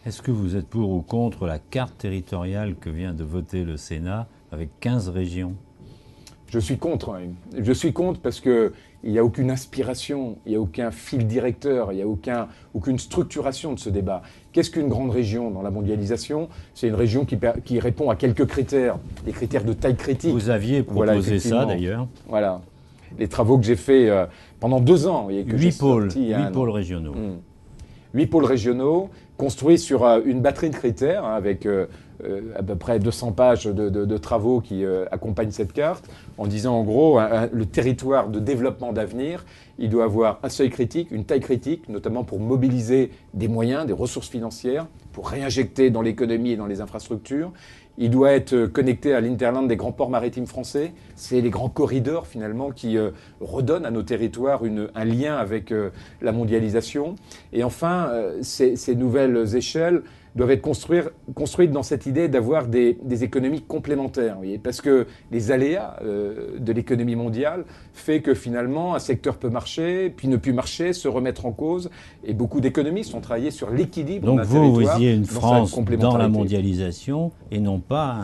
Est-ce que vous êtes pour ou contre la carte territoriale que vient de voter le Sénat avec 15 régions? Je suis contre. Hein. Je suis contre parce qu'il n'y a aucune inspiration, il n'y a aucun fil directeur, il n'y a aucune structuration de ce débat. Qu'est-ce qu'une grande région dans la mondialisation? C'est une région qui répond à quelques critères, des critères de taille critique. Vous aviez proposé ça d'ailleurs. Voilà. Les travaux que j'ai faits pendant 2 ans. Vous voyez, que 8 pôles régionaux. 8 pôles régionaux construits sur une batterie de critères, hein, avec à peu près 200 pages de travaux qui accompagnent cette carte, en disant en gros, le territoire de développement d'avenir, il doit avoir un seuil critique, une taille critique, notamment pour mobiliser des moyens, des ressources financières, pour réinjecter dans l'économie et dans les infrastructures. Il doit être connecté à l'hinterland des grands ports maritimes français. C'est les grands corridors, finalement, qui redonnent à nos territoires un lien avec la mondialisation. Et enfin, ces nouvelles échelles doivent être construites dans cette idée d'avoir des économies complémentaires. Vous voyez, parce que les aléas de l'économie mondiale fait que finalement un secteur peut marcher, puis ne plus marcher, se remettre en cause. Et beaucoup d'économistes ont travaillé sur l'équilibre d'un territoire. Donc vous visiez une France dans la mondialisation et non pas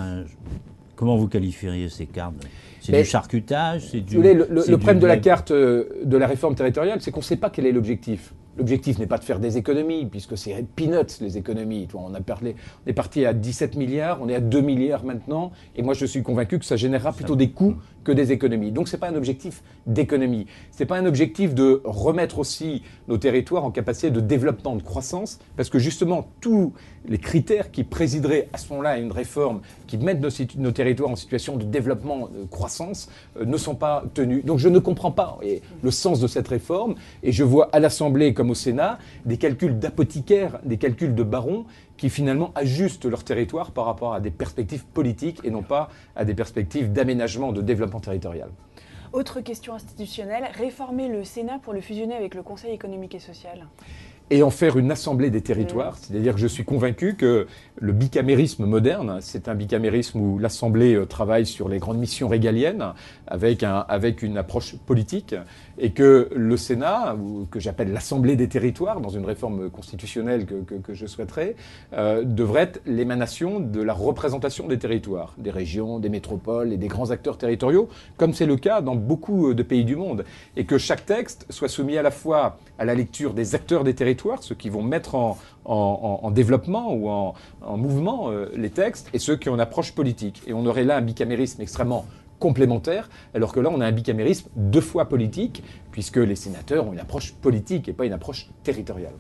Comment vous qualifieriez ces cartes? C'est du charcutage, c'est du... Le problème de la carte de la réforme territoriale, c'est qu'on ne sait pas quel est l'objectif. L'objectif n'est pas de faire des économies, puisque c'est peanuts, les économies. On est parti à 17 milliards, on est à 2 milliards maintenant, et moi je suis convaincu que ça générera plutôt des coûts que des économies. Donc ce n'est pas un objectif d'économie. Ce n'est pas un objectif de remettre aussi nos territoires en capacité de développement, de croissance, parce que justement tous les critères qui présideraient à ce moment-là à une réforme, qui mettent nos territoires en situation de développement, de croissance, ne sont pas tenus. Donc je ne comprends pas le sens de cette réforme, et je vois à l'Assemblée comme au Sénat des calculs d'apothicaires, des calculs de barons qui finalement ajustent leur territoire par rapport à des perspectives politiques et non pas à des perspectives d'aménagement, de développement territorial. Autre question institutionnelle, réformer le Sénat pour le fusionner avec le Conseil économique et social? Et en faire une assemblée des territoires. C'est-à-dire que je suis convaincu que le bicamérisme moderne, c'est un bicamérisme où l'Assemblée travaille sur les grandes missions régaliennes avec une approche politique, et que le Sénat, ou que j'appelle l'Assemblée des territoires, dans une réforme constitutionnelle que je souhaiterais, devrait être l'émanation de la représentation des territoires, des régions, des métropoles et des grands acteurs territoriaux, comme c'est le cas dans beaucoup de pays du monde, et que chaque texte soit soumis à la fois à la lecture des acteurs des territoires, ceux qui vont mettre en développement ou en mouvement les textes, et ceux qui ont une approche politique. Et on aurait là un bicamérisme extrêmement complémentaire, alors que là on a un bicamérisme 2 fois politique, puisque les sénateurs ont une approche politique et pas une approche territoriale.